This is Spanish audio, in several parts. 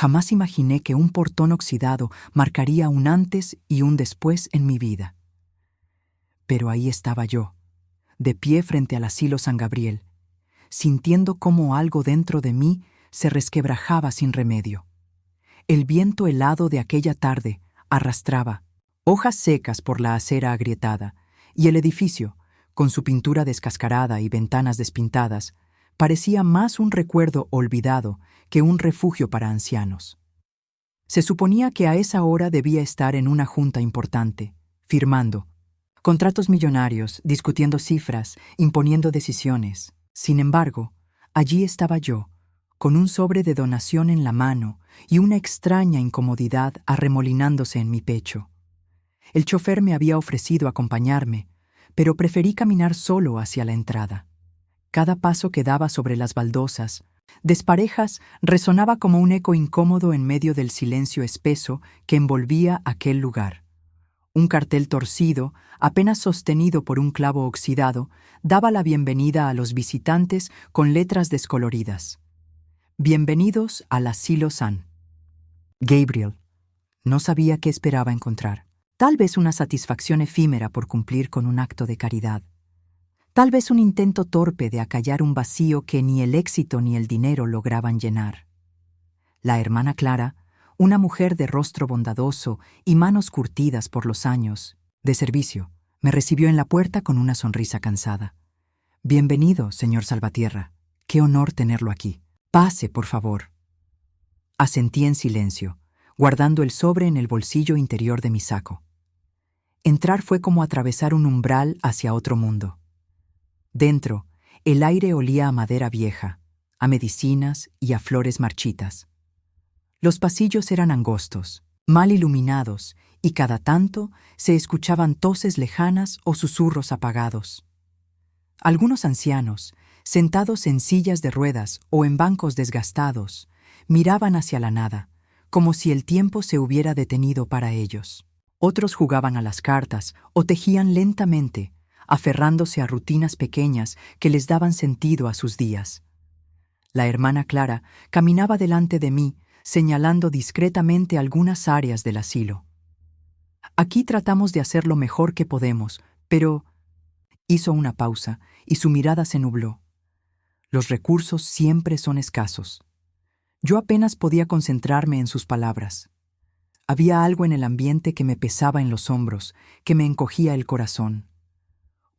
Jamás imaginé que un portón oxidado marcaría un antes y un después en mi vida. Pero ahí estaba yo, de pie frente al asilo San Gabriel, sintiendo cómo algo dentro de mí se resquebrajaba sin remedio. El viento helado de aquella tarde arrastraba hojas secas por la acera agrietada, y el edificio, con su pintura descascarada y ventanas despintadas, parecía más un recuerdo olvidado que un refugio para ancianos. Se suponía que a esa hora debía estar en una junta importante, firmando contratos millonarios, discutiendo cifras, imponiendo decisiones. Sin embargo, allí estaba yo, con un sobre de donación en la mano y una extraña incomodidad arremolinándose en mi pecho. El chofer me había ofrecido acompañarme, pero preferí caminar solo hacia la entrada. Cada paso que daba sobre las baldosas, desparejas, resonaba como un eco incómodo en medio del silencio espeso que envolvía aquel lugar. Un cartel torcido, apenas sostenido por un clavo oxidado, daba la bienvenida a los visitantes con letras descoloridas. Bienvenidos al Asilo San Gabriel. No sabía qué esperaba encontrar. Tal vez una satisfacción efímera por cumplir con un acto de caridad. Tal vez un intento torpe de acallar un vacío que ni el éxito ni el dinero lograban llenar. La hermana Clara, una mujer de rostro bondadoso y manos curtidas por los años de servicio, me recibió en la puerta con una sonrisa cansada. «Bienvenido, señor Salvatierra. Qué honor tenerlo aquí. Pase, por favor». Asentí en silencio, guardando el sobre en el bolsillo interior de mi saco. Entrar fue como atravesar un umbral hacia otro mundo. Dentro, el aire olía a madera vieja, a medicinas y a flores marchitas. Los pasillos eran angostos, mal iluminados, y cada tanto se escuchaban toses lejanas o susurros apagados. Algunos ancianos, sentados en sillas de ruedas o en bancos desgastados, miraban hacia la nada, como si el tiempo se hubiera detenido para ellos. Otros jugaban a las cartas o tejían lentamente, aferrándose a rutinas pequeñas que les daban sentido a sus días. La hermana Clara caminaba delante de mí, señalando discretamente algunas áreas del asilo. «Aquí tratamos de hacer lo mejor que podemos, pero...» Hizo una pausa y su mirada se nubló. «Los recursos siempre son escasos». Yo apenas podía concentrarme en sus palabras. Había algo en el ambiente que me pesaba en los hombros, que me encogía el corazón.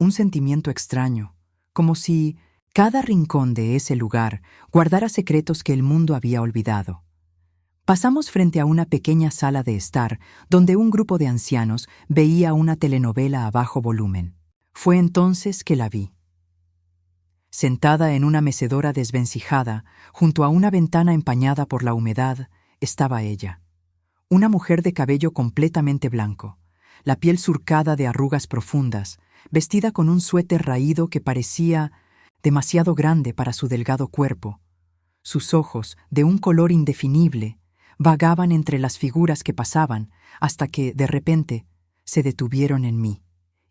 Un sentimiento extraño, como si cada rincón de ese lugar guardara secretos que el mundo había olvidado. Pasamos frente a una pequeña sala de estar, donde un grupo de ancianos veía una telenovela a bajo volumen. Fue entonces que la vi. Sentada en una mecedora desvencijada, junto a una ventana empañada por la humedad, estaba ella. Una mujer de cabello completamente blanco, la piel surcada de arrugas profundas, vestida con un suéter raído que parecía demasiado grande para su delgado cuerpo. Sus ojos, de un color indefinible, vagaban entre las figuras que pasaban hasta que, de repente, se detuvieron en mí,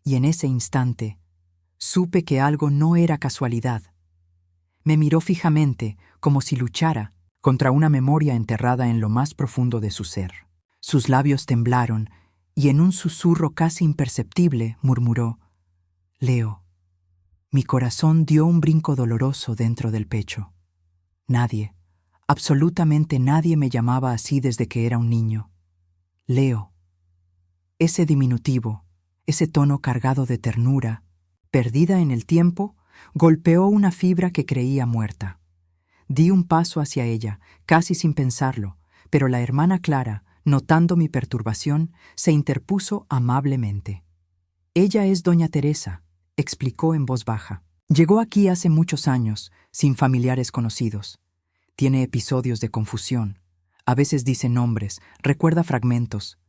y en ese instante supe que algo no era casualidad. Me miró fijamente, como si luchara contra una memoria enterrada en lo más profundo de su ser. Sus labios temblaron y en un susurro casi imperceptible murmuró: «Leo». Mi corazón dio un brinco doloroso dentro del pecho. Nadie, absolutamente nadie me llamaba así desde que era un niño. Leo. Ese diminutivo, ese tono cargado de ternura, perdida en el tiempo, golpeó una fibra que creía muerta. Di un paso hacia ella, casi sin pensarlo, pero la hermana Clara, notando mi perturbación, se interpuso amablemente. «Ella es doña Teresa», explicó en voz baja. «Llegó aquí hace muchos años, sin familiares conocidos. Tiene episodios de confusión. A veces dice nombres, recuerda fragmentos.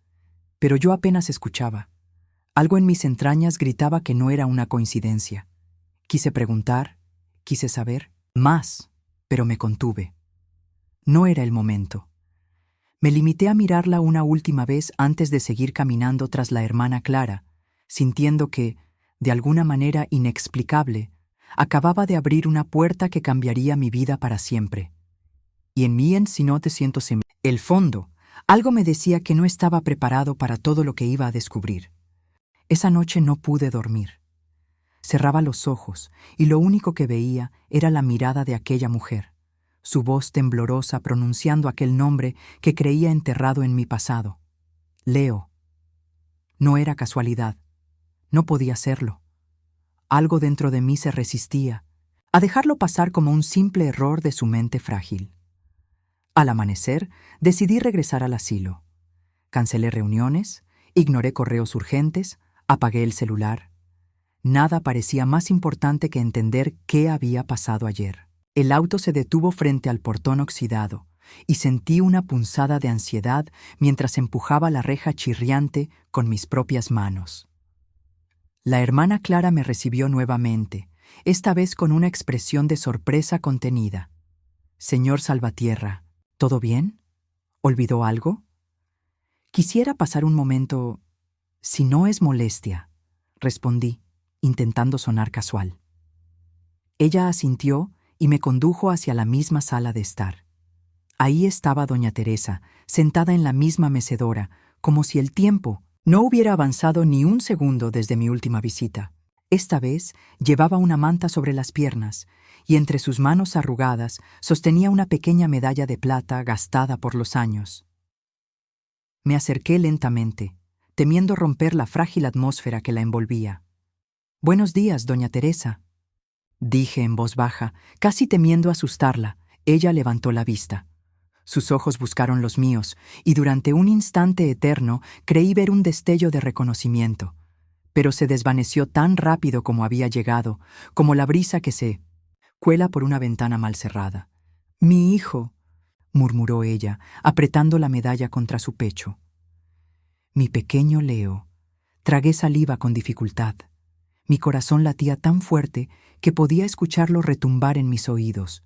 Pero yo apenas escuchaba. Algo en mis entrañas gritaba que no era una coincidencia. Quise preguntar, quise saber más, pero me contuve. No era el momento. Me limité a mirarla una última vez antes de seguir caminando tras la hermana Clara, sintiendo que, de alguna manera inexplicable, acababa de abrir una puerta que cambiaría mi vida para siempre. y en mí en si no te siento sem. El fondo, algo me decía que no estaba preparado para todo lo que iba a descubrir. Esa noche no pude dormir. Cerraba los ojos y lo único que veía era la mirada de aquella mujer, su voz temblorosa pronunciando aquel nombre que creía enterrado en mi pasado. Leo. No era casualidad. No podía serlo. Algo dentro de mí se resistía a dejarlo pasar como un simple error de su mente frágil. Al amanecer, decidí regresar al asilo. Cancelé reuniones, ignoré correos urgentes, apagué el celular. Nada parecía más importante que entender qué había pasado ayer. El auto se detuvo frente al portón oxidado y sentí una punzada de ansiedad mientras empujaba la reja chirriante con mis propias manos. La hermana Clara me recibió nuevamente, esta vez con una expresión de sorpresa contenida. «Señor Salvatierra, ¿todo bien? ¿Olvidó algo?» «Quisiera pasar un momento, si no es molestia», respondí, intentando sonar casual. Ella asintió y me condujo hacia la misma sala de estar. Ahí estaba doña Teresa, sentada en la misma mecedora, como si el tiempo no hubiera avanzado ni un segundo desde mi última visita. Esta vez llevaba una manta sobre las piernas y entre sus manos arrugadas sostenía una pequeña medalla de plata gastada por los años. Me acerqué lentamente, temiendo romper la frágil atmósfera que la envolvía. «Buenos días, doña Teresa», dije en voz baja, casi temiendo asustarla. Ella levantó la vista. Sus ojos buscaron los míos, y durante un instante eterno creí ver un destello de reconocimiento, pero se desvaneció tan rápido como había llegado, como la brisa que se cuela por una ventana mal cerrada. «Mi hijo», murmuró ella, apretando la medalla contra su pecho. «Mi pequeño Leo». Tragué saliva con dificultad. Mi corazón latía tan fuerte que podía escucharlo retumbar en mis oídos.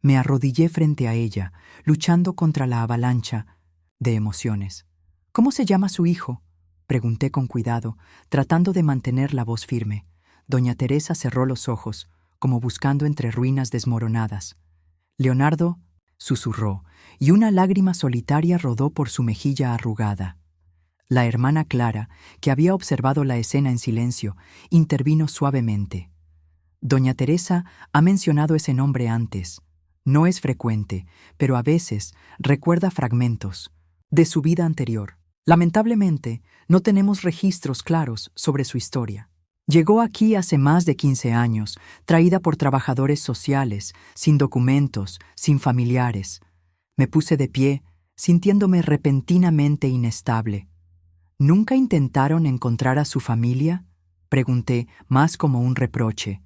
Me arrodillé frente a ella, luchando contra la avalancha de emociones. «¿Cómo se llama su hijo?», pregunté con cuidado, tratando de mantener la voz firme. Doña Teresa cerró los ojos, como buscando entre ruinas desmoronadas. «Leonardo», susurró, y una lágrima solitaria rodó por su mejilla arrugada. La hermana Clara, que había observado la escena en silencio, intervino suavemente. «Doña Teresa ha mencionado ese nombre antes. No es frecuente, pero a veces recuerda fragmentos de su vida anterior. Lamentablemente, no tenemos registros claros sobre su historia. Llegó aquí hace más de 15 años, traída por trabajadores sociales, sin documentos, sin familiares. Me puse de pie, sintiéndome repentinamente inestable. ¿Nunca intentaron encontrar a su familia?», pregunté, más como un reproche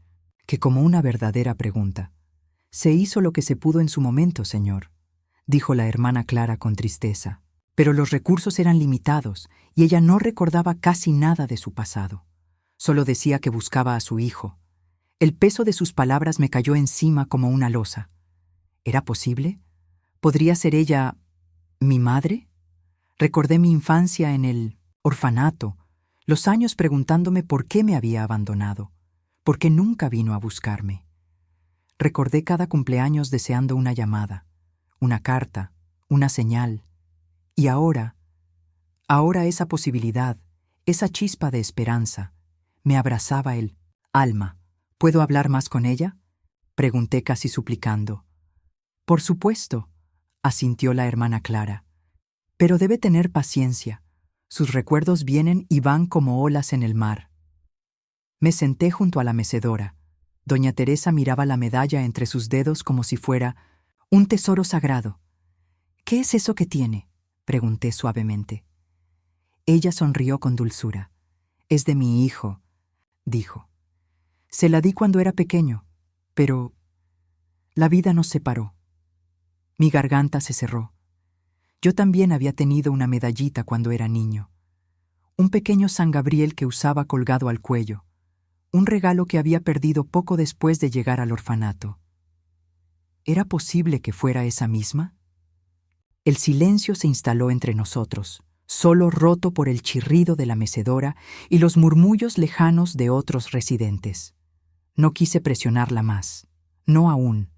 que como una verdadera pregunta. «Se hizo lo que se pudo en su momento, señor», dijo la hermana Clara con tristeza. Pero los recursos eran limitados y ella no recordaba casi nada de su pasado. Solo decía que buscaba a su hijo. El peso de sus palabras me cayó encima como una losa. ¿Era posible? ¿Podría ser ella mi madre? Recordé mi infancia en el orfanato, los años preguntándome por qué me había abandonado, por qué nunca vino a buscarme. Recordé cada cumpleaños deseando una llamada, una carta, una señal. Y ahora esa posibilidad, esa chispa de esperanza, me abrazaba el alma. «¿Puedo hablar más con ella?», pregunté casi suplicando. «Por supuesto», asintió la hermana Clara. «Pero debe tener paciencia. Sus recuerdos vienen y van como olas en el mar». Me senté junto a la mecedora. Doña Teresa miraba la medalla entre sus dedos como si fuera un tesoro sagrado. «¿Qué es eso que tiene?», pregunté suavemente. Ella sonrió con dulzura. «Es de mi hijo», dijo. «Se la di cuando era pequeño, pero la vida nos separó». Mi garganta se cerró. Yo también había tenido una medallita cuando era niño. Un pequeño San Gabriel que usaba colgado al cuello. Un regalo que había perdido poco después de llegar al orfanato. ¿Era posible que fuera esa misma? El silencio se instaló entre nosotros, solo roto por el chirrido de la mecedora y los murmullos lejanos de otros residentes. No quise presionarla más. No aún.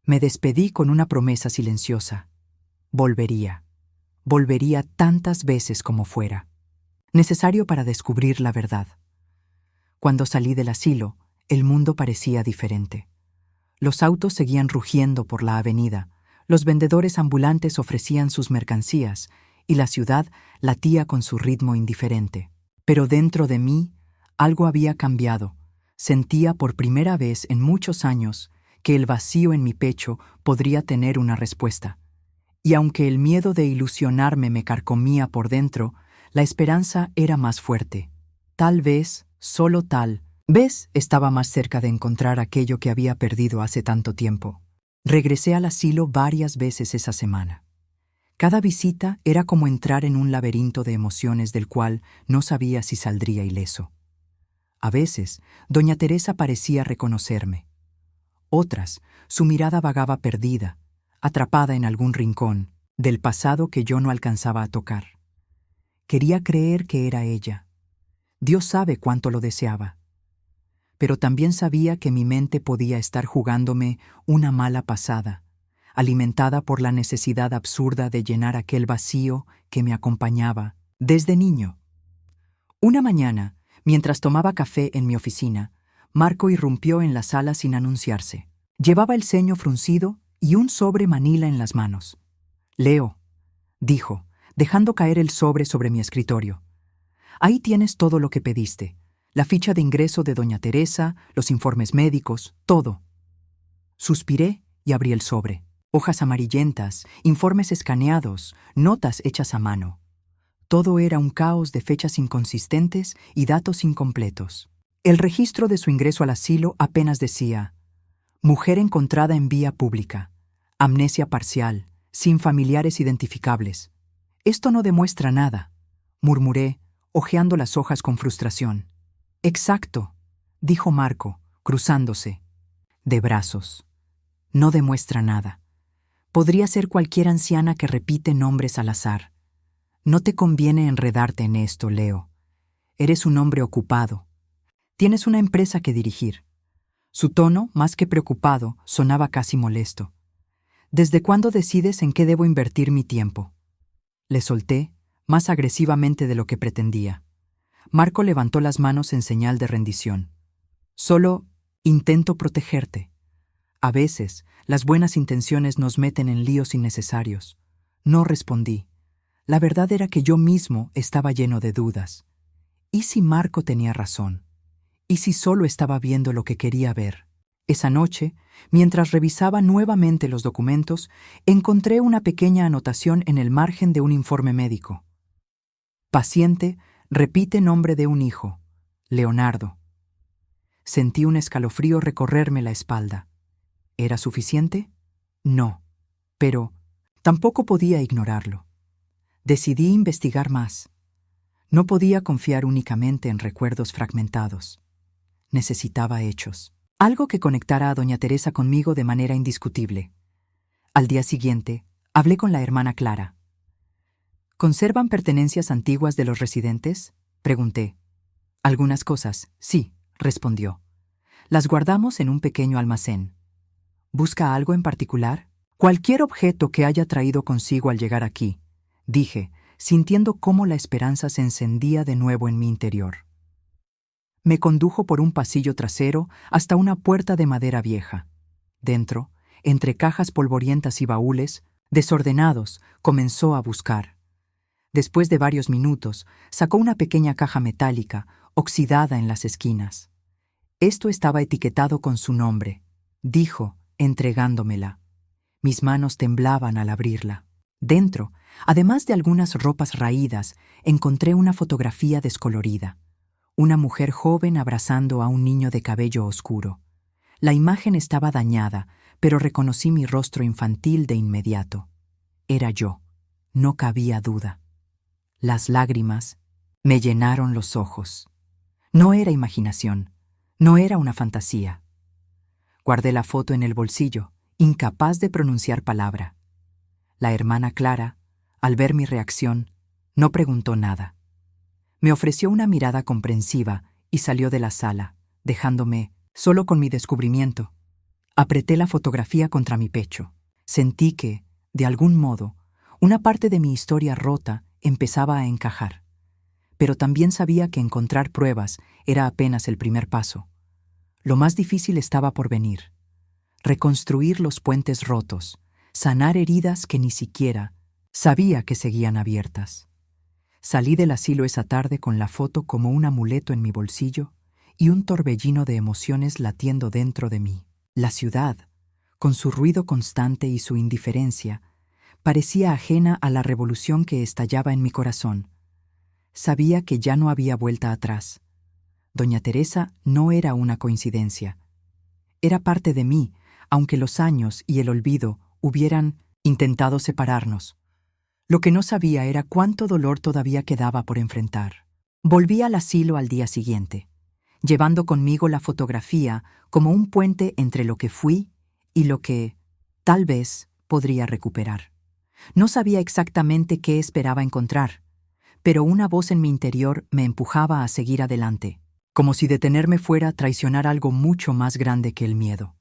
Me despedí con una promesa silenciosa. Volvería. Volvería tantas veces como fuera. Necesario para descubrir la verdad. Cuando salí del asilo, el mundo parecía diferente. Los autos seguían rugiendo por la avenida, los vendedores ambulantes ofrecían sus mercancías y la ciudad latía con su ritmo indiferente. Pero dentro de mí, algo había cambiado. Sentía por primera vez en muchos años que el vacío en mi pecho podría tener una respuesta. Y aunque el miedo de ilusionarme me carcomía por dentro, la esperanza era más fuerte. Tal vez, solo tal vez, estaba más cerca de encontrar aquello que había perdido hace tanto tiempo. Regresé al asilo varias veces esa semana. Cada visita era como entrar en un laberinto de emociones del cual no sabía si saldría ileso. A veces, doña Teresa parecía reconocerme. Otras, su mirada vagaba perdida, atrapada en algún rincón del pasado que yo no alcanzaba a tocar. Quería creer que era ella. Dios sabe cuánto lo deseaba. Pero también sabía que mi mente podía estar jugándome una mala pasada, alimentada por la necesidad absurda de llenar aquel vacío que me acompañaba desde niño. Una mañana, mientras tomaba café en mi oficina, Marco irrumpió en la sala sin anunciarse. Llevaba el ceño fruncido y un sobre manila en las manos. «Leo», dijo, dejando caer el sobre mi escritorio. «Ahí tienes todo lo que pediste. La ficha de ingreso de doña Teresa, los informes médicos, todo». Suspiré y abrí el sobre. Hojas amarillentas, informes escaneados, notas hechas a mano. Todo era un caos de fechas inconsistentes y datos incompletos. El registro de su ingreso al asilo apenas decía: mujer encontrada en vía pública, amnesia parcial, sin familiares identificables. Esto no demuestra nada, murmuré, hojeando las hojas con frustración. Exacto, dijo Marco, cruzándose de brazos. No demuestra nada. Podría ser cualquier anciana que repite nombres al azar. No te conviene enredarte en esto, Leo. Eres un hombre ocupado. Tienes una empresa que dirigir. Su tono, más que preocupado, sonaba casi molesto. ¿Desde cuándo decides en qué debo invertir mi tiempo? Le solté, más agresivamente de lo que pretendía. Marco levantó las manos en señal de rendición. Solo intento protegerte. A veces, las buenas intenciones nos meten en líos innecesarios. No respondí. La verdad era que yo mismo estaba lleno de dudas. ¿Y si Marco tenía razón? ¿Y si solo estaba viendo lo que quería ver? Esa noche, mientras revisaba nuevamente los documentos, encontré una pequeña anotación en el margen de un informe médico. Paciente repite nombre de un hijo, Leonardo. Sentí un escalofrío recorrerme la espalda. ¿Era suficiente? No, pero tampoco podía ignorarlo. Decidí investigar más. No podía confiar únicamente en recuerdos fragmentados. Necesitaba hechos. Algo que conectara a doña Teresa conmigo de manera indiscutible. Al día siguiente, hablé con la hermana Clara. ¿Conservan pertenencias antiguas de los residentes?, pregunté. Algunas cosas, sí, respondió. Las guardamos en un pequeño almacén. ¿Busca algo en particular? Cualquier objeto que haya traído consigo al llegar aquí, dije, sintiendo cómo la esperanza se encendía de nuevo en mi interior. Me condujo por un pasillo trasero hasta una puerta de madera vieja. Dentro, entre cajas polvorientas y baúles, desordenados, comenzó a buscar. Después de varios minutos, sacó una pequeña caja metálica, oxidada en las esquinas. Esto estaba etiquetado con su nombre, dijo, entregándomela. Mis manos temblaban al abrirla. Dentro, además de algunas ropas raídas, encontré una fotografía descolorida. Una mujer joven abrazando a un niño de cabello oscuro. La imagen estaba dañada, pero reconocí mi rostro infantil de inmediato. Era yo, no cabía duda. Las lágrimas me llenaron los ojos. No era imaginación, no era una fantasía. Guardé la foto en el bolsillo, incapaz de pronunciar palabra. La hermana Clara, al ver mi reacción, no preguntó nada. Me ofreció una mirada comprensiva y salió de la sala, dejándome solo con mi descubrimiento. Apreté la fotografía contra mi pecho. Sentí que, de algún modo, una parte de mi historia rota empezaba a encajar. Pero también sabía que encontrar pruebas era apenas el primer paso. Lo más difícil estaba por venir. Reconstruir los puentes rotos, sanar heridas que ni siquiera sabía que seguían abiertas. Salí del asilo esa tarde con la foto como un amuleto en mi bolsillo y un torbellino de emociones latiendo dentro de mí. La ciudad, con su ruido constante y su indiferencia, parecía ajena a la revolución que estallaba en mi corazón. Sabía que ya no había vuelta atrás. Doña Teresa no era una coincidencia. Era parte de mí, aunque los años y el olvido hubieran intentado separarnos. Lo que no sabía era cuánto dolor todavía quedaba por enfrentar. Volví al asilo al día siguiente, llevando conmigo la fotografía como un puente entre lo que fui y lo que, tal vez, podría recuperar. No sabía exactamente qué esperaba encontrar, pero una voz en mi interior me empujaba a seguir adelante, como si detenerme fuera a traicionar algo mucho más grande que el miedo.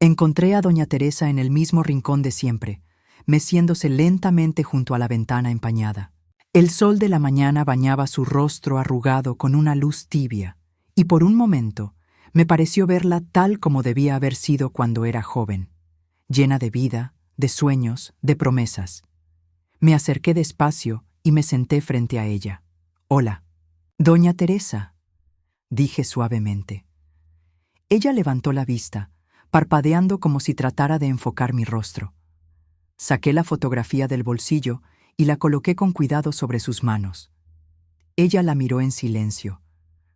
Encontré a doña Teresa en el mismo rincón de siempre, meciéndose lentamente junto a la ventana empañada. El sol de la mañana bañaba su rostro arrugado con una luz tibia, y por un momento me pareció verla tal como debía haber sido cuando era joven, llena de vida, de sueños, de promesas. Me acerqué despacio y me senté frente a ella. «Hola, doña Teresa», dije suavemente. Ella levantó la vista, parpadeando como si tratara de enfocar mi rostro. Saqué la fotografía del bolsillo y la coloqué con cuidado sobre sus manos. Ella la miró en silencio,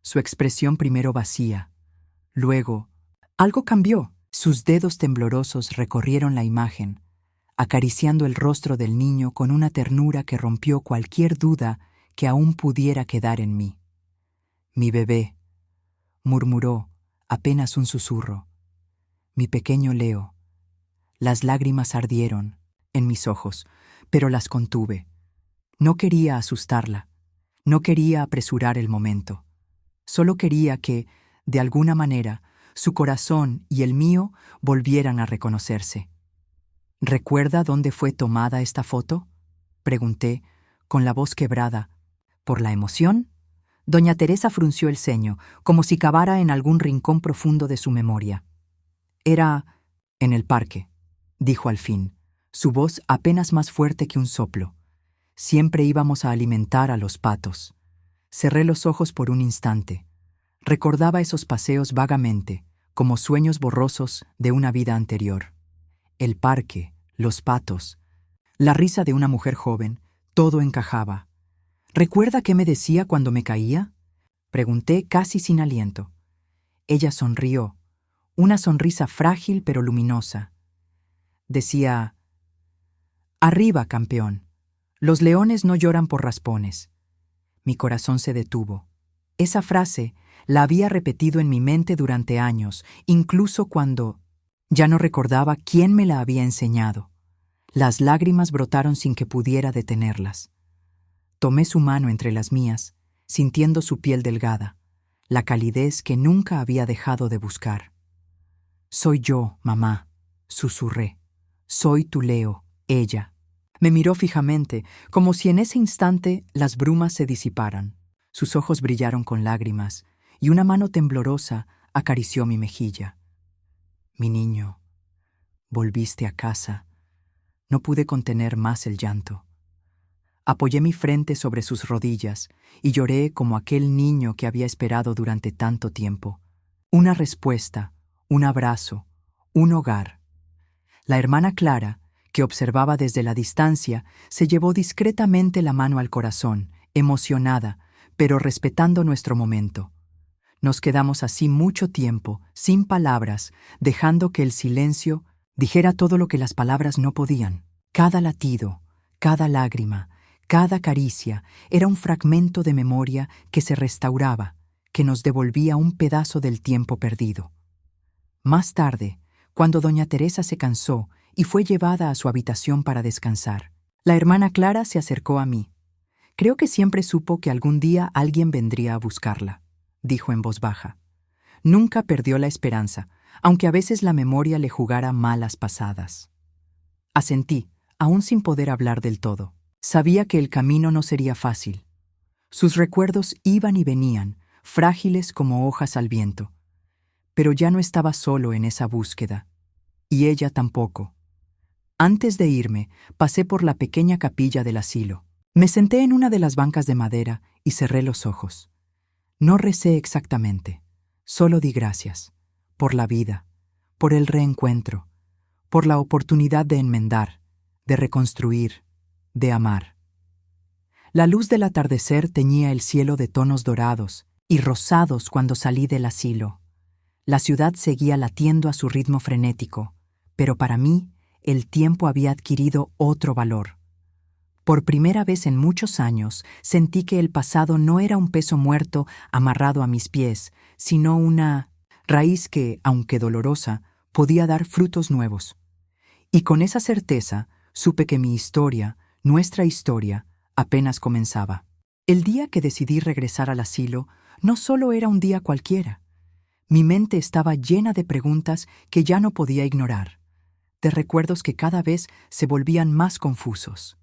su expresión primero vacía. Luego, algo cambió. Sus dedos temblorosos recorrieron la imagen, acariciando el rostro del niño con una ternura que rompió cualquier duda que aún pudiera quedar en mí. «Mi bebé», murmuró, apenas un susurro. «Mi pequeño Leo». Las lágrimas ardieron en mis ojos, pero las contuve. No quería asustarla, no quería apresurar el momento. Solo quería que, de alguna manera, su corazón y el mío volvieran a reconocerse. «¿Recuerda dónde fue tomada esta foto?», pregunté, con la voz quebrada. ¿Por la emoción? Doña Teresa frunció el ceño, como si cavara en algún rincón profundo de su memoria. «Era en el parque», dijo al fin, su voz apenas más fuerte que un soplo. «Siempre íbamos a alimentar a los patos». Cerré los ojos por un instante. Recordaba esos paseos vagamente, como sueños borrosos de una vida anterior. El parque, los patos, la risa de una mujer joven, todo encajaba. «¿Recuerda qué me decía cuando me caía?», pregunté casi sin aliento. Ella sonrió, una sonrisa frágil pero luminosa. Decía: «Arriba, campeón. Los leones no lloran por raspones». Mi corazón se detuvo. Esa frase la había repetido en mi mente durante años, incluso cuando ya no recordaba quién me la había enseñado. Las lágrimas brotaron sin que pudiera detenerlas. Tomé su mano entre las mías, sintiendo su piel delgada, la calidez que nunca había dejado de buscar. «Soy yo, mamá», susurré. «Soy tu Leo, ella». Me miró fijamente, como si en ese instante las brumas se disiparan. Sus ojos brillaron con lágrimas, y una mano temblorosa acarició mi mejilla. «Mi niño, volviste a casa». No pude contener más el llanto. Apoyé mi frente sobre sus rodillas y lloré como aquel niño que había esperado durante tanto tiempo. Una respuesta, un abrazo, un hogar. La hermana Clara, que observaba desde la distancia, se llevó discretamente la mano al corazón, emocionada, pero respetando nuestro momento. Nos quedamos así mucho tiempo, sin palabras, dejando que el silencio dijera todo lo que las palabras no podían. Cada latido, cada lágrima, cada caricia era un fragmento de memoria que se restauraba, que nos devolvía un pedazo del tiempo perdido. Más tarde, cuando doña Teresa se cansó y fue llevada a su habitación para descansar, la hermana Clara se acercó a mí. «Creo que siempre supo que algún día alguien vendría a buscarla», dijo en voz baja. Nunca perdió la esperanza, aunque a veces la memoria le jugara malas pasadas. Asentí, aún sin poder hablar del todo. Sabía que el camino no sería fácil. Sus recuerdos iban y venían, frágiles como hojas al viento. Pero ya no estaba solo en esa búsqueda. Y ella tampoco. Antes de irme, pasé por la pequeña capilla del asilo. Me senté en una de las bancas de madera y cerré los ojos. No recé exactamente, solo di gracias, por la vida, por el reencuentro, por la oportunidad de enmendar, de reconstruir, de amar. La luz del atardecer teñía el cielo de tonos dorados y rosados cuando salí del asilo. La ciudad seguía latiendo a su ritmo frenético, pero para mí el tiempo había adquirido otro valor. Por primera vez en muchos años sentí que el pasado no era un peso muerto amarrado a mis pies, sino una raíz que, aunque dolorosa, podía dar frutos nuevos. Y con esa certeza supe que mi historia, nuestra historia, apenas comenzaba. El día que decidí regresar al asilo no solo era un día cualquiera. Mi mente estaba llena de preguntas que ya no podía ignorar, de recuerdos que cada vez se volvían más confusos.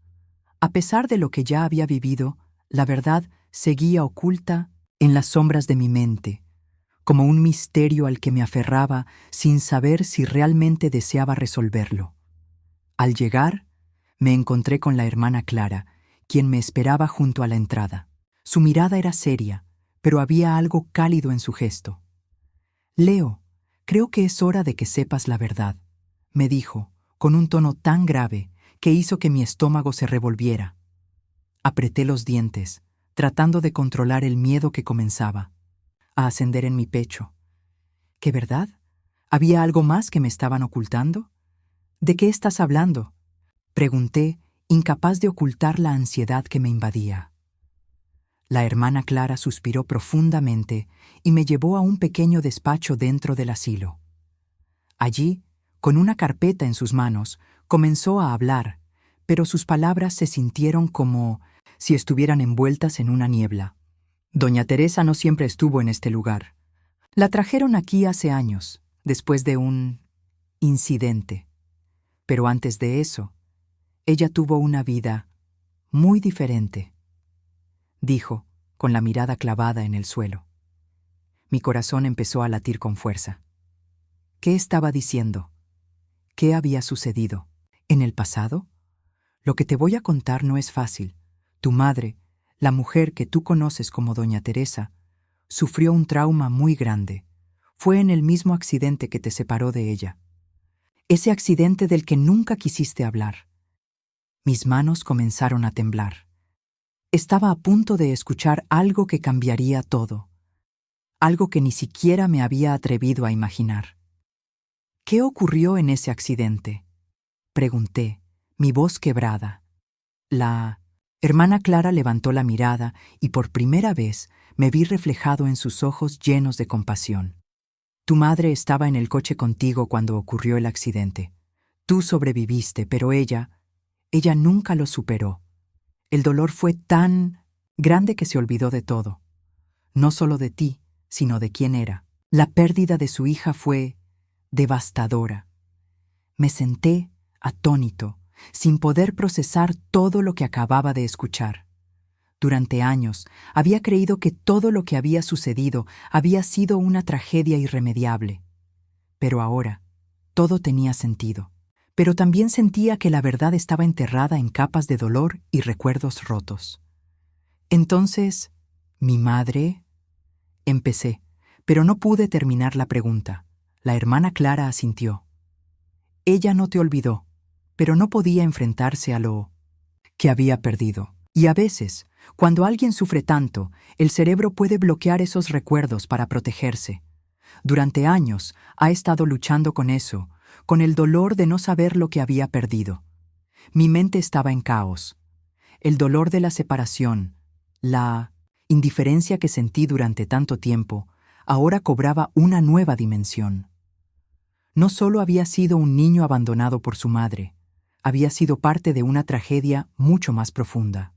A pesar de lo que ya había vivido, la verdad seguía oculta en las sombras de mi mente, como un misterio al que me aferraba sin saber si realmente deseaba resolverlo. Al llegar, me encontré con la hermana Clara, quien me esperaba junto a la entrada. Su mirada era seria, pero había algo cálido en su gesto. «Leo, creo que es hora de que sepas la verdad», me dijo, con un tono tan grave que hizo que mi estómago se revolviera. Apreté los dientes, tratando de controlar el miedo que comenzaba a ascender en mi pecho. ¿Qué verdad? ¿Había algo más que me estaban ocultando? ¿De qué estás hablando?, pregunté, incapaz de ocultar la ansiedad que me invadía. La hermana Clara suspiró profundamente y me llevó a un pequeño despacho dentro del asilo. Allí, con una carpeta en sus manos, comenzó a hablar, pero sus palabras se sintieron como si estuvieran envueltas en una niebla. Doña Teresa no siempre estuvo en este lugar. La trajeron aquí hace años, después de un incidente. Pero antes de eso, ella tuvo una vida muy diferente, dijo, con la mirada clavada en el suelo. Mi corazón empezó a latir con fuerza. ¿Qué estaba diciendo? ¿Qué había sucedido? ¿En el pasado? Lo que te voy a contar no es fácil. Tu madre, la mujer que tú conoces como Doña Teresa, sufrió un trauma muy grande. Fue en el mismo accidente que te separó de ella. Ese accidente del que nunca quisiste hablar. Mis manos comenzaron a temblar. Estaba a punto de escuchar algo que cambiaría todo. Algo que ni siquiera me había atrevido a imaginar. ¿Qué ocurrió en ese accidente?, pregunté, mi voz quebrada. La hermana Clara levantó la mirada y por primera vez me vi reflejado en sus ojos llenos de compasión. Tu madre estaba en el coche contigo cuando ocurrió el accidente. Tú sobreviviste, pero ella nunca lo superó. El dolor fue tan grande que se olvidó de todo. No solo de ti, sino de quién era. La pérdida de su hija fue devastadora. Me senté atónito, sin poder procesar todo lo que acababa de escuchar. Durante años había creído que todo lo que había sucedido había sido una tragedia irremediable. Pero ahora, todo tenía sentido. Pero también sentía que la verdad estaba enterrada en capas de dolor y recuerdos rotos. Entonces, ¿mi madre? Empecé, pero no pude terminar la pregunta. La hermana Clara asintió. Ella no te olvidó, pero no podía enfrentarse a lo que había perdido. Y a veces, cuando alguien sufre tanto, el cerebro puede bloquear esos recuerdos para protegerse. Durante años ha estado luchando con eso, con el dolor de no saber lo que había perdido. Mi mente estaba en caos. El dolor de la separación, la indiferencia que sentí durante tanto tiempo, ahora cobraba una nueva dimensión. No solo había sido un niño abandonado por su madre, había sido parte de una tragedia mucho más profunda.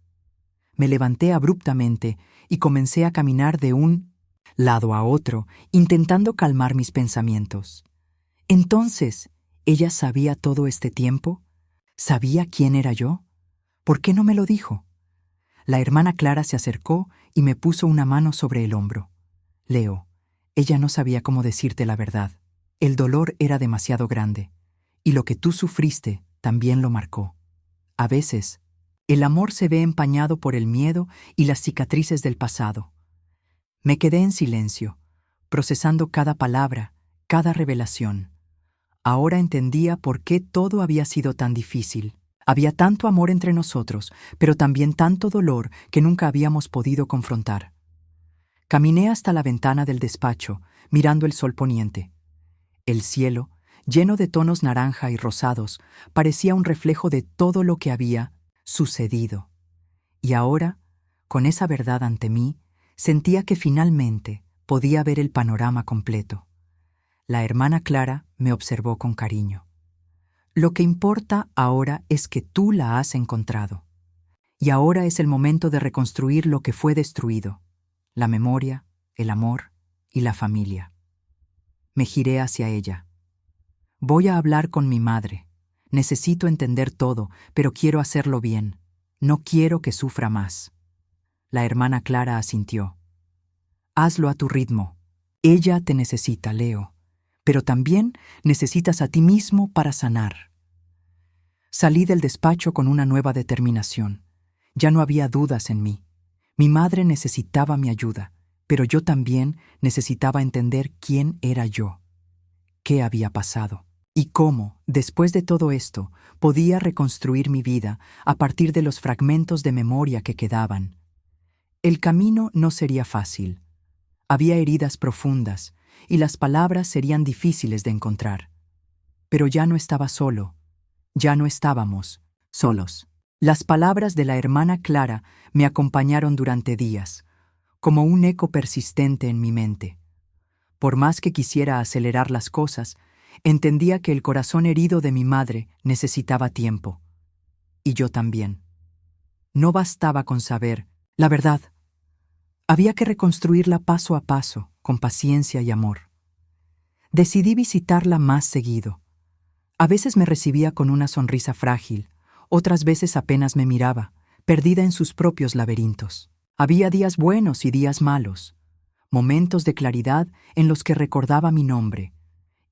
Me levanté abruptamente y comencé a caminar de un lado a otro, intentando calmar mis pensamientos. Entonces, ¿ella sabía todo este tiempo? ¿Sabía quién era yo? ¿Por qué no me lo dijo? La hermana Clara se acercó y me puso una mano sobre el hombro. Leo, ella no sabía cómo decirte la verdad. El dolor era demasiado grande, y lo que tú sufriste también lo marcó. A veces, el amor se ve empañado por el miedo y las cicatrices del pasado. Me quedé en silencio, procesando cada palabra, cada revelación. Ahora entendía por qué todo había sido tan difícil. Había tanto amor entre nosotros, pero también tanto dolor que nunca habíamos podido confrontar. Caminé hasta la ventana del despacho, mirando el sol poniente. El cielo, lleno de tonos naranja y rosados, parecía un reflejo de todo lo que había sucedido. Y ahora, con esa verdad ante mí, sentía que finalmente podía ver el panorama completo. La hermana Clara me observó con cariño. Lo que importa ahora es que tú la has encontrado. Y ahora es el momento de reconstruir lo que fue destruido: la memoria, el amor y la familia. Me giré hacia ella. Voy a hablar con mi madre. Necesito entender todo, pero quiero hacerlo bien. No quiero que sufra más. La hermana Clara asintió. Hazlo a tu ritmo. Ella te necesita, Leo, pero también necesitas a ti mismo para sanar. Salí del despacho con una nueva determinación. Ya no había dudas en mí. Mi madre necesitaba mi ayuda, pero yo también necesitaba entender quién era yo, qué había pasado, y cómo, después de todo esto, podía reconstruir mi vida a partir de los fragmentos de memoria que quedaban. El camino no sería fácil. Había heridas profundas, y las palabras serían difíciles de encontrar. Pero ya no estaba solo. Ya no estábamos solos. Las palabras de la hermana Clara me acompañaron durante días, como un eco persistente en mi mente. Por más que quisiera acelerar las cosas, entendía que el corazón herido de mi madre necesitaba tiempo. Y yo también. No bastaba con saber la verdad. Había que reconstruirla paso a paso, con paciencia y amor. Decidí visitarla más seguido. A veces me recibía con una sonrisa frágil, otras veces apenas me miraba, perdida en sus propios laberintos. Había días buenos y días malos, momentos de claridad en los que recordaba mi nombre,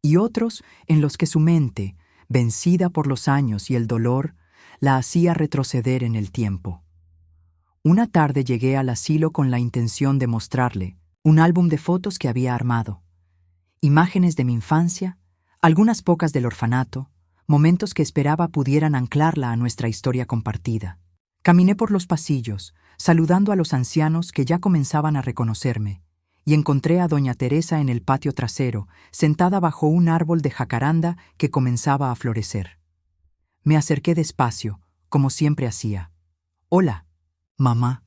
y otros en los que su mente, vencida por los años y el dolor, la hacía retroceder en el tiempo. Una tarde llegué al asilo con la intención de mostrarle un álbum de fotos que había armado. Imágenes de mi infancia, algunas pocas del orfanato, momentos que esperaba pudieran anclarla a nuestra historia compartida. Caminé por los pasillos, saludando a los ancianos que ya comenzaban a reconocerme, y encontré a doña Teresa en el patio trasero, sentada bajo un árbol de jacaranda que comenzaba a florecer. Me acerqué despacio, como siempre hacía. «Hola, mamá»,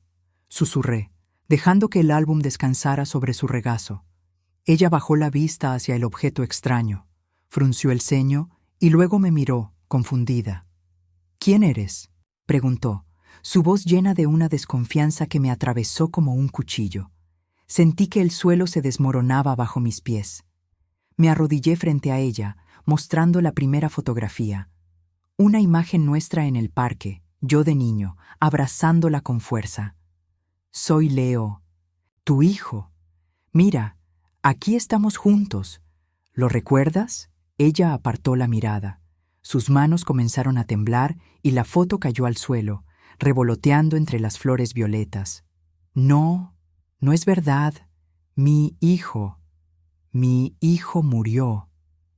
susurré, dejando que el álbum descansara sobre su regazo. Ella bajó la vista hacia el objeto extraño, frunció el ceño y luego me miró, confundida. «¿Quién eres?», preguntó, su voz llena de una desconfianza que me atravesó como un cuchillo. Sentí que el suelo se desmoronaba bajo mis pies. Me arrodillé frente a ella, mostrando la primera fotografía. Una imagen nuestra en el parque, yo de niño, abrazándola con fuerza. «Soy Leo, tu hijo. Mira, aquí estamos juntos. ¿Lo recuerdas?». Ella apartó la mirada. Sus manos comenzaron a temblar y la foto cayó al suelo, revoloteando entre las flores violetas. «No, no es verdad. Mi hijo murió»,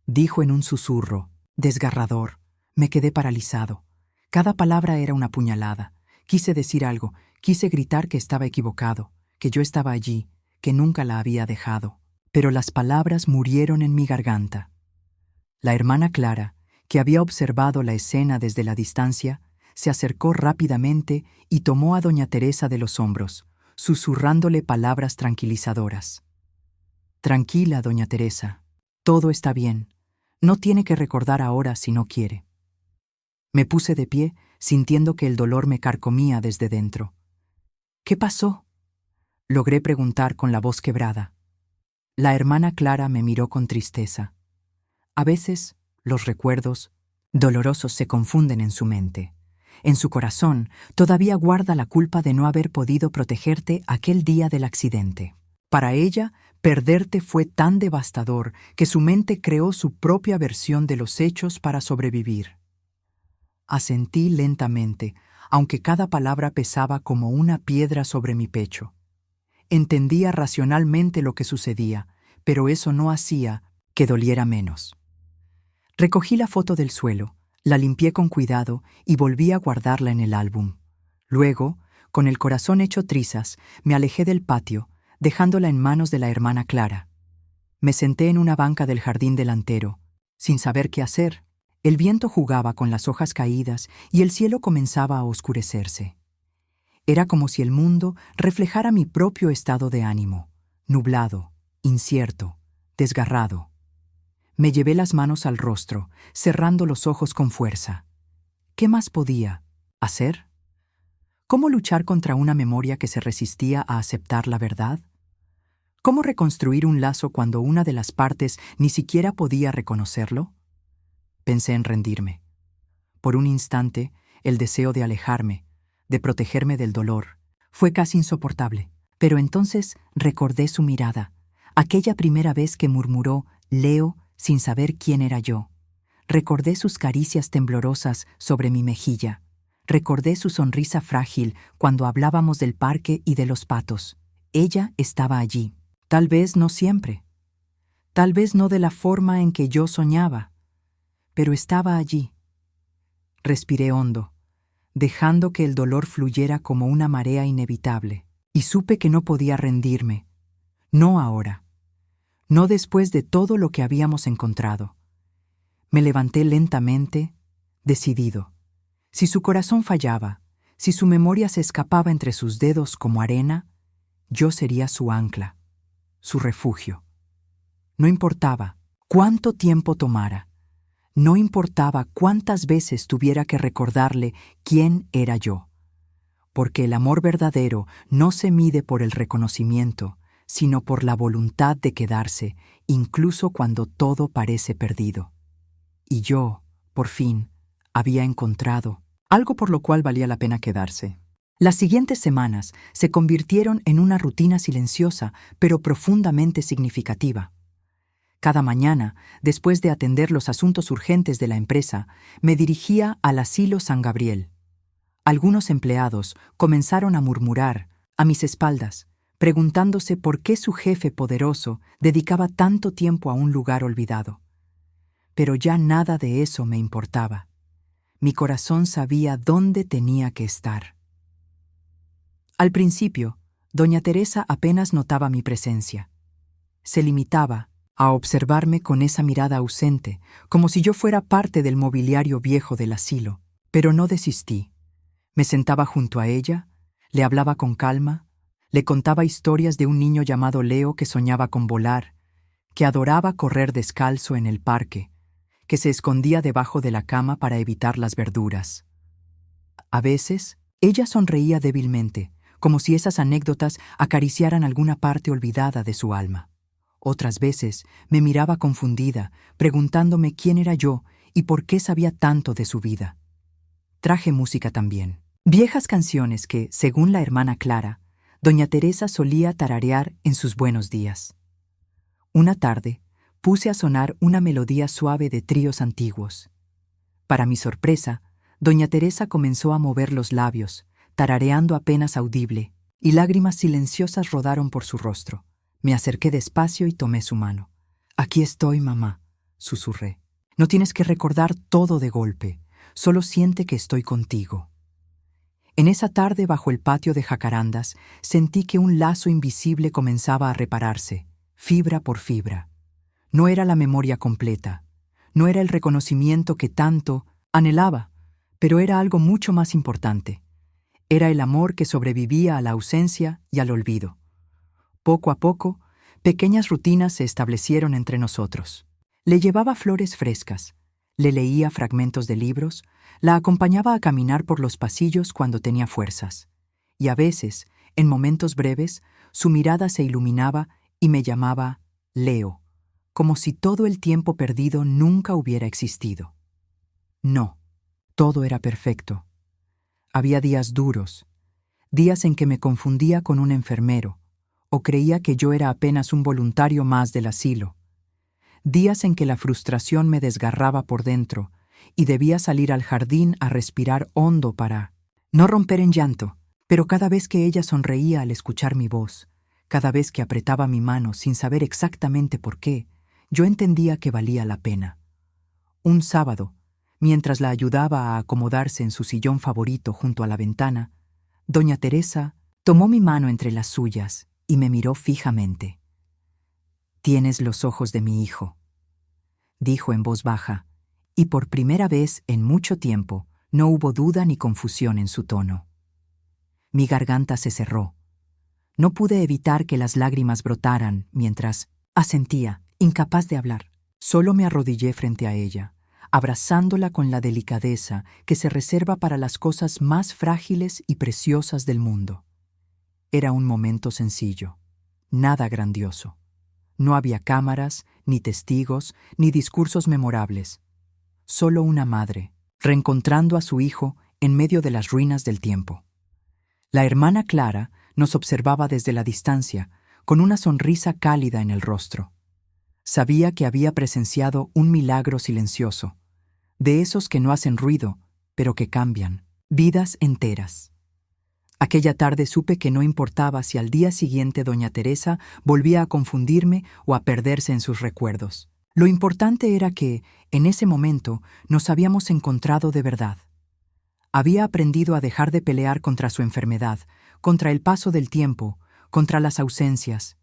dijo en un susurro, desgarrador. Me quedé paralizado. Cada palabra era una puñalada. Quise decir algo, quise gritar que estaba equivocado, que yo estaba allí, que nunca la había dejado. Pero las palabras murieron en mi garganta. La hermana Clara, que había observado la escena desde la distancia, se acercó rápidamente y tomó a doña Teresa de los hombros, susurrándole palabras tranquilizadoras. «Tranquila, doña Teresa. Todo está bien. No tiene que recordar ahora si no quiere». Me puse de pie, sintiendo que el dolor me carcomía desde dentro. «¿Qué pasó?», logré preguntar con la voz quebrada. La hermana Clara me miró con tristeza. A veces, los recuerdos dolorosos se confunden en su mente. En su corazón, todavía guarda la culpa de no haber podido protegerte aquel día del accidente. Para ella, perderte fue tan devastador que su mente creó su propia versión de los hechos para sobrevivir. Asentí lentamente, aunque cada palabra pesaba como una piedra sobre mi pecho. Entendía racionalmente lo que sucedía, pero eso no hacía que doliera menos. Recogí la foto del suelo, la limpié con cuidado y volví a guardarla en el álbum. Luego, con el corazón hecho trizas, me alejé del patio, dejándola en manos de la hermana Clara. Me senté en una banca del jardín delantero, sin saber qué hacer. El viento jugaba con las hojas caídas y el cielo comenzaba a oscurecerse. Era como si el mundo reflejara mi propio estado de ánimo, nublado, incierto, desgarrado. Me llevé las manos al rostro, cerrando los ojos con fuerza. ¿Qué más podía hacer? ¿Cómo luchar contra una memoria que se resistía a aceptar la verdad? ¿Cómo reconstruir un lazo cuando una de las partes ni siquiera podía reconocerlo? Pensé en rendirme. Por un instante, el deseo de alejarme, de protegerme del dolor, fue casi insoportable. Pero entonces recordé su mirada, aquella primera vez que murmuró «Leo» sin saber quién era yo. Recordé sus caricias temblorosas sobre mi mejilla. Recordé su sonrisa frágil cuando hablábamos del parque y de los patos. Ella estaba allí. Tal vez no siempre. Tal vez no de la forma en que yo soñaba. Pero estaba allí. Respiré hondo, dejando que el dolor fluyera como una marea inevitable, y supe que no podía rendirme. No ahora. No después de todo lo que habíamos encontrado. Me levanté lentamente, decidido. Si su corazón fallaba, si su memoria se escapaba entre sus dedos como arena, yo sería su ancla, su refugio. No importaba cuánto tiempo tomara, no importaba cuántas veces tuviera que recordarle quién era yo, porque el amor verdadero no se mide por el reconocimiento, sino por la voluntad de quedarse, incluso cuando todo parece perdido. Y yo, por fin, había encontrado algo por lo cual valía la pena quedarse. Las siguientes semanas se convirtieron en una rutina silenciosa, pero profundamente significativa. Cada mañana, después de atender los asuntos urgentes de la empresa, me dirigía al asilo San Gabriel. Algunos empleados comenzaron a murmurar a mis espaldas, preguntándose por qué su jefe poderoso dedicaba tanto tiempo a un lugar olvidado. Pero ya nada de eso me importaba. Mi corazón sabía dónde tenía que estar. Al principio, doña Teresa apenas notaba mi presencia. Se limitaba a observarme con esa mirada ausente, como si yo fuera parte del mobiliario viejo del asilo. Pero no desistí. Me sentaba junto a ella, le hablaba con calma, le contaba historias de un niño llamado Leo que soñaba con volar, que adoraba correr descalzo en el parque, que se escondía debajo de la cama para evitar las verduras. A veces, ella sonreía débilmente, como si esas anécdotas acariciaran alguna parte olvidada de su alma. Otras veces me miraba confundida, preguntándome quién era yo y por qué sabía tanto de su vida. Traje música también. Viejas canciones que, según la hermana Clara, doña Teresa solía tararear en sus buenos días. Una tarde, puse a sonar una melodía suave de tríos antiguos. Para mi sorpresa, doña Teresa comenzó a mover los labios, tarareando apenas audible, y lágrimas silenciosas rodaron por su rostro. Me acerqué despacio y tomé su mano. «Aquí estoy, mamá», susurré. «No tienes que recordar todo de golpe, solo siente que estoy contigo». En esa tarde bajo el patio de jacarandas, sentí que un lazo invisible comenzaba a repararse, fibra por fibra. No era la memoria completa, no era el reconocimiento que tanto anhelaba, pero era algo mucho más importante. Era el amor que sobrevivía a la ausencia y al olvido. Poco a poco, pequeñas rutinas se establecieron entre nosotros. Le llevaba flores frescas, le leía fragmentos de libros, la acompañaba a caminar por los pasillos cuando tenía fuerzas. Y a veces, en momentos breves, su mirada se iluminaba y me llamaba Leo, como si todo el tiempo perdido nunca hubiera existido. No, todo era perfecto. Había días duros, días en que me confundía con un enfermero, o creía que yo era apenas un voluntario más del asilo. Días en que la frustración me desgarraba por dentro y debía salir al jardín a respirar hondo para no romper en llanto, pero cada vez que ella sonreía al escuchar mi voz, cada vez que apretaba mi mano sin saber exactamente por qué, yo entendía que valía la pena. Un sábado, mientras la ayudaba a acomodarse en su sillón favorito junto a la ventana, doña Teresa tomó mi mano entre las suyas y me miró fijamente. «Tienes los ojos de mi hijo», dijo en voz baja, y por primera vez en mucho tiempo no hubo duda ni confusión en su tono. Mi garganta se cerró. No pude evitar que las lágrimas brotaran mientras asentía, incapaz de hablar. Solo me arrodillé frente a ella, abrazándola con la delicadeza que se reserva para las cosas más frágiles y preciosas del mundo. Era un momento sencillo, nada grandioso. No había cámaras, ni testigos, ni discursos memorables. Solo una madre, reencontrando a su hijo en medio de las ruinas del tiempo. La hermana Clara nos observaba desde la distancia, con una sonrisa cálida en el rostro. Sabía que había presenciado un milagro silencioso, de esos que no hacen ruido, pero que cambian vidas enteras. Aquella tarde supe que no importaba si al día siguiente doña Teresa volvía a confundirme o a perderse en sus recuerdos. Lo importante era que, en ese momento, nos habíamos encontrado de verdad. Había aprendido a dejar de pelear contra su enfermedad, contra el paso del tiempo, contra las ausencias.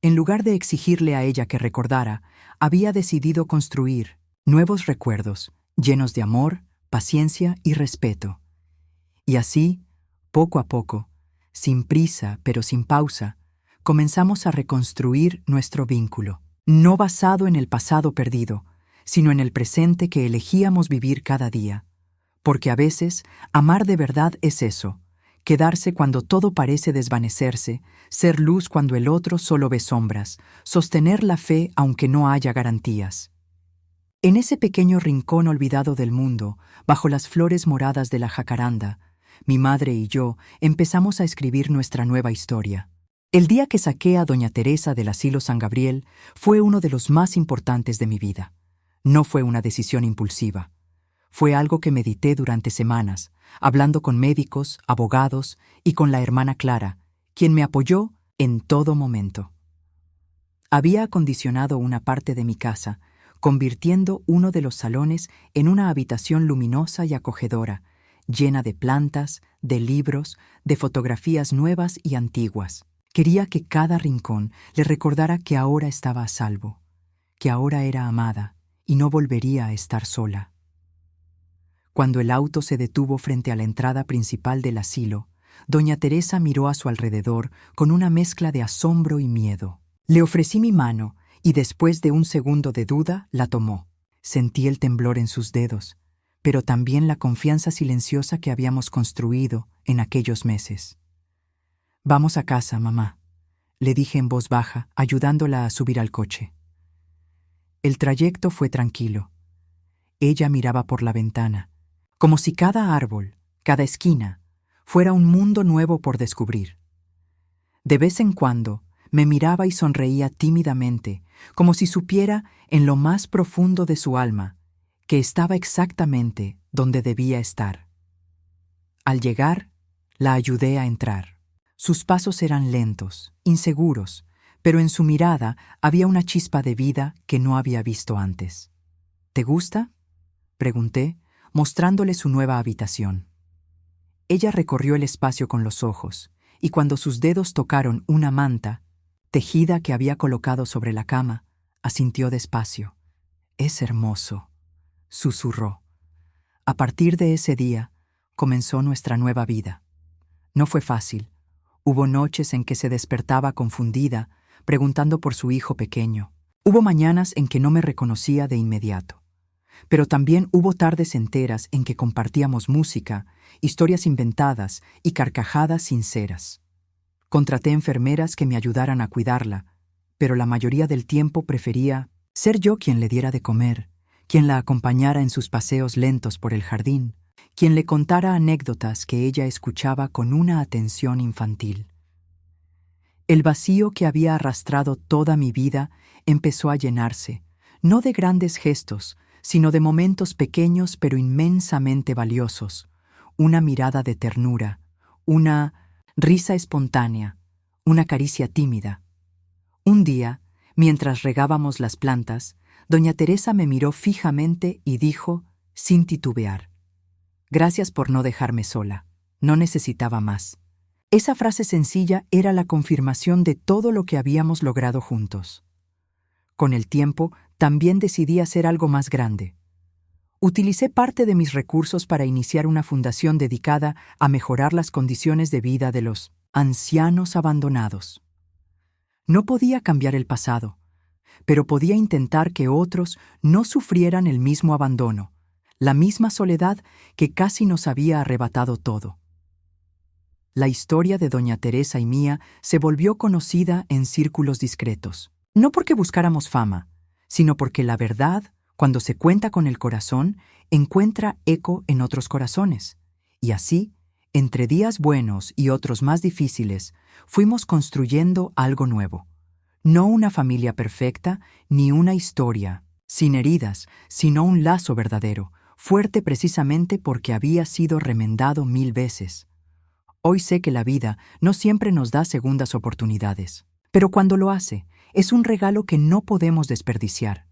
En lugar de exigirle a ella que recordara, había decidido construir nuevos recuerdos, llenos de amor, paciencia y respeto. Y así, poco a poco, sin prisa pero sin pausa, comenzamos a reconstruir nuestro vínculo, no basado en el pasado perdido, sino en el presente que elegíamos vivir cada día. Porque a veces, amar de verdad es eso, quedarse cuando todo parece desvanecerse, ser luz cuando el otro solo ve sombras, sostener la fe aunque no haya garantías. En ese pequeño rincón olvidado del mundo, bajo las flores moradas de la jacaranda, mi madre y yo empezamos a escribir nuestra nueva historia. El día que saqué a doña Teresa del asilo San Gabriel fue uno de los más importantes de mi vida. No fue una decisión impulsiva. Fue algo que medité durante semanas, hablando con médicos, abogados y con la hermana Clara, quien me apoyó en todo momento. Había acondicionado una parte de mi casa, convirtiendo uno de los salones en una habitación luminosa y acogedora, llena de plantas, de libros, de fotografías nuevas y antiguas. Quería que cada rincón le recordara que ahora estaba a salvo, que ahora era amada y no volvería a estar sola. Cuando el auto se detuvo frente a la entrada principal del asilo, doña Teresa miró a su alrededor con una mezcla de asombro y miedo. Le ofrecí mi mano y después de un segundo de duda la tomó. Sentí el temblor en sus dedos, pero también la confianza silenciosa que habíamos construido en aquellos meses. «Vamos a casa, mamá», le dije en voz baja, ayudándola a subir al coche. El trayecto fue tranquilo. Ella miraba por la ventana, como si cada árbol, cada esquina, fuera un mundo nuevo por descubrir. De vez en cuando me miraba y sonreía tímidamente, como si supiera en lo más profundo de su alma que estaba exactamente donde debía estar. Al llegar, la ayudé a entrar. Sus pasos eran lentos, inseguros, pero en su mirada había una chispa de vida que no había visto antes. «¿Te gusta?», pregunté, mostrándole su nueva habitación. Ella recorrió el espacio con los ojos, y cuando sus dedos tocaron una manta, tejida que había colocado sobre la cama, asintió despacio. «Es hermoso», susurró. A partir de ese día, comenzó nuestra nueva vida. No fue fácil. Hubo noches en que se despertaba confundida, preguntando por su hijo pequeño. Hubo mañanas en que no me reconocía de inmediato. Pero también hubo tardes enteras en que compartíamos música, historias inventadas y carcajadas sinceras. Contraté enfermeras que me ayudaran a cuidarla, pero la mayoría del tiempo prefería Ser yo quien le diera de comer, quien la acompañara en sus paseos lentos por el jardín, quien le contara anécdotas que ella escuchaba con una atención infantil. El vacío que había arrastrado toda mi vida empezó a llenarse, no de grandes gestos, sino de momentos pequeños pero inmensamente valiosos, una mirada de ternura, una risa espontánea, una caricia tímida. Un día, mientras regábamos las plantas, doña Teresa me miró fijamente y dijo, sin titubear: «Gracias por no dejarme sola. No necesitaba más». Esa frase sencilla era la confirmación de todo lo que habíamos logrado juntos. Con el tiempo, también decidí hacer algo más grande. Utilicé parte de mis recursos para iniciar una fundación dedicada a mejorar las condiciones de vida de los ancianos abandonados. No podía cambiar el pasado, pero podía intentar que otros no sufrieran el mismo abandono, la misma soledad que casi nos había arrebatado todo. La historia de doña Teresa y mía se volvió conocida en círculos discretos, no porque buscáramos fama, sino porque la verdad, cuando se cuenta con el corazón, encuentra eco en otros corazones. Y así, entre días buenos y otros más difíciles, fuimos construyendo algo nuevo. No una familia perfecta, ni una historia sin heridas, sino un lazo verdadero, fuerte precisamente porque había sido remendado 1000 veces. Hoy sé que la vida no siempre nos da segundas oportunidades, pero cuando lo hace, es un regalo que no podemos desperdiciar.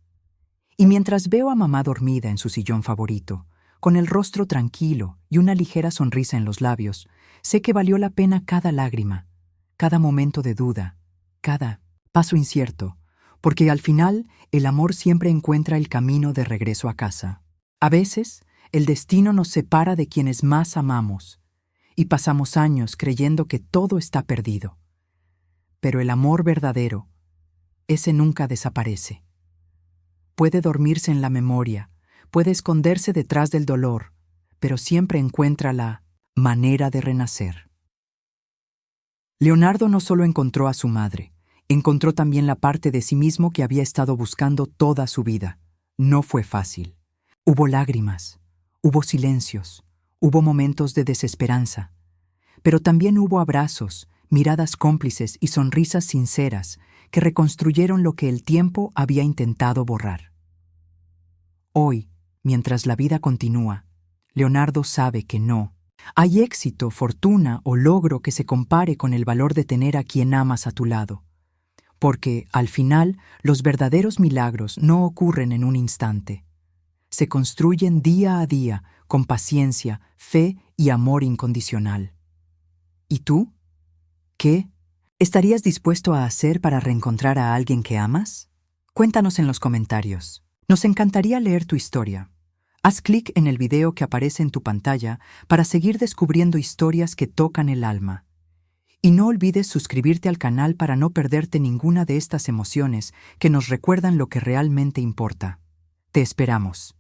Y mientras veo a mamá dormida en su sillón favorito, con el rostro tranquilo y una ligera sonrisa en los labios, sé que valió la pena cada lágrima, cada momento de duda, cada paso incierto, porque al final el amor siempre encuentra el camino de regreso a casa. A veces, el destino nos separa de quienes más amamos, y pasamos años creyendo que todo está perdido. Pero el amor verdadero, ese nunca desaparece. Puede dormirse en la memoria, puede esconderse detrás del dolor, pero siempre encuentra la manera de renacer. Leonardo no solo encontró a su madre, encontró también la parte de sí mismo que había estado buscando toda su vida. No fue fácil. Hubo lágrimas, hubo silencios, hubo momentos de desesperanza, pero también hubo abrazos, miradas cómplices y sonrisas sinceras que reconstruyeron lo que el tiempo había intentado borrar. Hoy, mientras la vida continúa, Leonardo sabe que no hay éxito, fortuna o logro que se compare con el valor de tener a quien amas a tu lado, porque, al final, los verdaderos milagros no ocurren en un instante. Se construyen día a día, con paciencia, fe y amor incondicional. ¿Y tú? ¿Qué estarías dispuesto a hacer para reencontrar a alguien que amas? Cuéntanos en los comentarios. Nos encantaría leer tu historia. Haz clic en el video que aparece en tu pantalla para seguir descubriendo historias que tocan el alma. Y no olvides suscribirte al canal para no perderte ninguna de estas emociones que nos recuerdan lo que realmente importa. Te esperamos.